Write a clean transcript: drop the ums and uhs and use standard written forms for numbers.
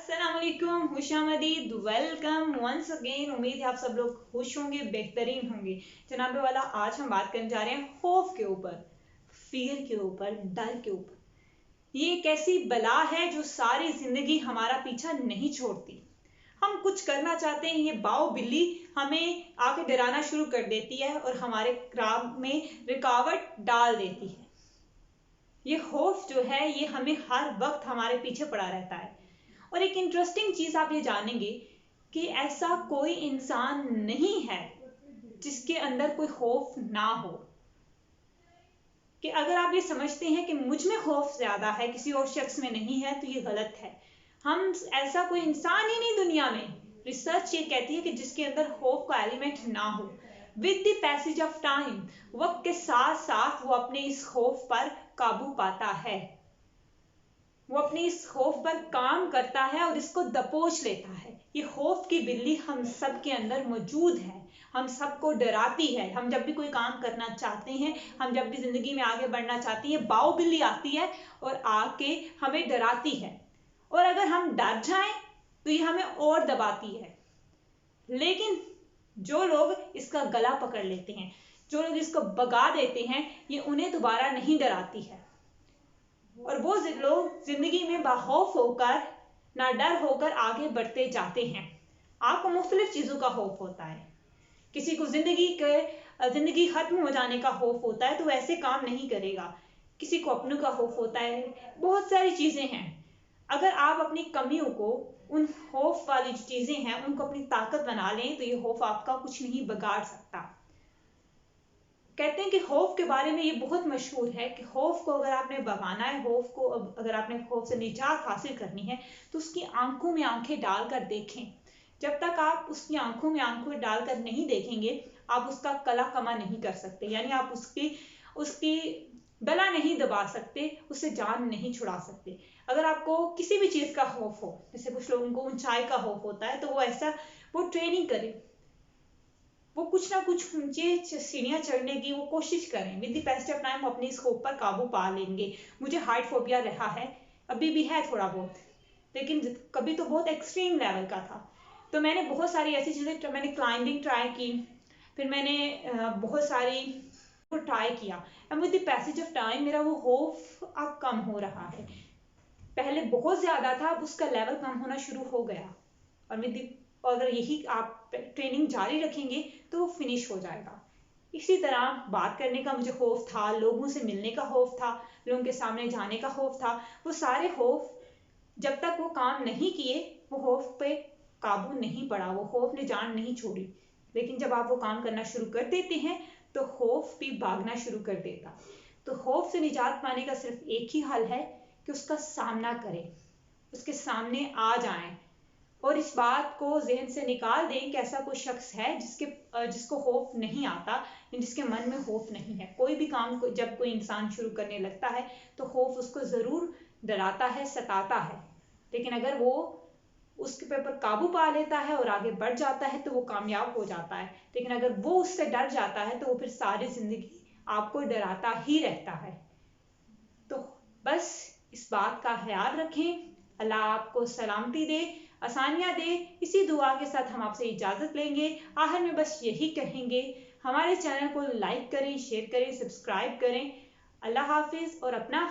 अस्सलाम वालेकुम, खुशामदीद, welcome once again. उम्मीद है आप सब लोग खुश होंगे, बेहतरीन होंगे। जनाब वाला, आज हम बात करने जा रहे हैं खौफ के ऊपर, फियर के ऊपर, डर के ऊपर। ये एक ऐसी बला है जो सारी जिंदगी हमारा पीछा नहीं छोड़ती। हम कुछ करना चाहते हैं, ये बाओ बिल्ली हमें आके डराना शुरू कर देती है और हमारे काम में रुकावट डाल देती है। ये खौफ जो है ये हमें हर वक्त हमारे पीछे पड़ा रहता है। और एक इंटरेस्टिंग चीज आप ये जानेंगे कि ऐसा कोई इंसान नहीं है जिसके अंदर कोई खौफ ना हो। कि अगर आप ये समझते हैं कि मुझ में खौफ ज्यादा है, किसी और शख्स में नहीं है, तो ये गलत है। हम ऐसा कोई इंसान ही नहीं दुनिया में, रिसर्च ये कहती है कि जिसके अंदर खौफ का एलिमेंट ना हो। With the passage of time, वक्त के साथ साथ वो अपने इस खौफ पर काबू पाता है, वो अपने इस खौफ पर काम करता है और इसको दबोच लेता है। ये खौफ की बिल्ली हम सब के अंदर मौजूद है, हम सबको डराती है। हम जब भी कोई काम करना चाहते हैं, हम जब भी जिंदगी में आगे बढ़ना चाहते हैं, बाओ बिल्ली आती है और आके हमें डराती है। और अगर हम डर जाएं तो ये हमें और दबाती है। लेकिन जो लोग इसका गला पकड़ लेते हैं, जो लोग इसको भगा देते हैं, ये उन्हें दोबारा नहीं डराती है। और वो लोग जिंदगी में बाखौफ होकर, ना डर होकर आगे बढ़ते जाते हैं। आपको मुख्तलिफ चीजों का खौफ होता है। किसी को जिंदगी खत्म हो जाने का खौफ होता है तो वो ऐसे काम नहीं करेगा। किसी को अपनों का खौफ होता है, बहुत सारी चीजें हैं। अगर आप अपनी कमियों को, उन खौफ वाली जो चीजें हैं, उनको अपनी ताकत बना लें तो ये खौफ आपका कुछ नहीं बिगाड़ सकता। कहते हैं कि खौफ के बारे में ये बहुत मशहूर है कि खौफ को अगर आपने भगाना है, खौफ को अगर आपने खौफ से निजात हासिल करनी है, तो उसकी आंखों में आंखें डालकर देखें। जब तक आप उसकी आंखों में आंखें डालकर नहीं देखेंगे, आप उसका कला कमा नहीं कर सकते। यानी आप उसकी गला नहीं दबा सकते, उससे जान नहीं छुड़ा सकते। अगर आपको किसी भी चीज का खौफ हो, जैसे कुछ लोगों को ऊंचाई का खौफ होता है, तो वो ट्रेनिंग करें, वो कुछ ना कुछ ऊंचे सीढ़ियां चढ़ने की वो कोशिश करें। With the passage of time वो अपने इस खौफ पर काबू पा लेंगे। मुझे हाइट फोबिया रहा है, अभी भी है थोड़ा बहुत, लेकिन कभी तो बहुत एक्सट्रीम लेवल का था। तो मैंने बहुत सारी ऐसी चीजें, मैंने क्लाइंबिंग ट्राई की, फिर मैंने बहुत सारी ट्राई किया। And with the passage of time मेरा वो खौफ अब कम हो रहा है। पहले बहुत ज्यादा था, अब उसका लेवल कम होना शुरू हो गया। और अगर यही आप ट्रेनिंग जारी रखेंगे तो वो फिनिश हो जाएगा। इसी तरह बात करने का मुझे खौफ था, लोगों से मिलने का खौफ था, लोगों के सामने जाने का खौफ था। वो सारे खौफ जब तक वो काम नहीं किए, वो खौफ पे काबू नहीं पड़ा, वो खौफ ने जान नहीं छोड़ी। लेकिन जब आप वो काम करना शुरू कर देते हैं तो खौफ भी भागना शुरू कर देता। तो खौफ से निजात पाने का सिर्फ एक ही हल है कि उसका सामना करें, उसके सामने आ जाएं और इस बात को जहन से निकाल दें कि ऐसा कोई शख्स है जिसको खौफ नहीं आता, जिसके मन में खौफ नहीं है। कोई भी काम को जब कोई इंसान शुरू करने लगता है तो खौफ उसको जरूर डराता है, सताता है। लेकिन अगर वो उसके ऊपर काबू पा लेता है और आगे बढ़ जाता है तो वो कामयाब हो जाता है। लेकिन अगर वो उससे डर जाता है तो वो फिर सारी जिंदगी आपको डराता ही रहता है। तो बस इस बात का ख्याल रखें। अल्लाह आपको सलामती दे, आसानियां दे। इसी दुआ के साथ हम आपसे इजाजत लेंगे। आखिर में बस यही कहेंगे, हमारे चैनल को लाइक करें, शेयर करें, सब्सक्राइब करें। अल्लाह हाफिज और अपना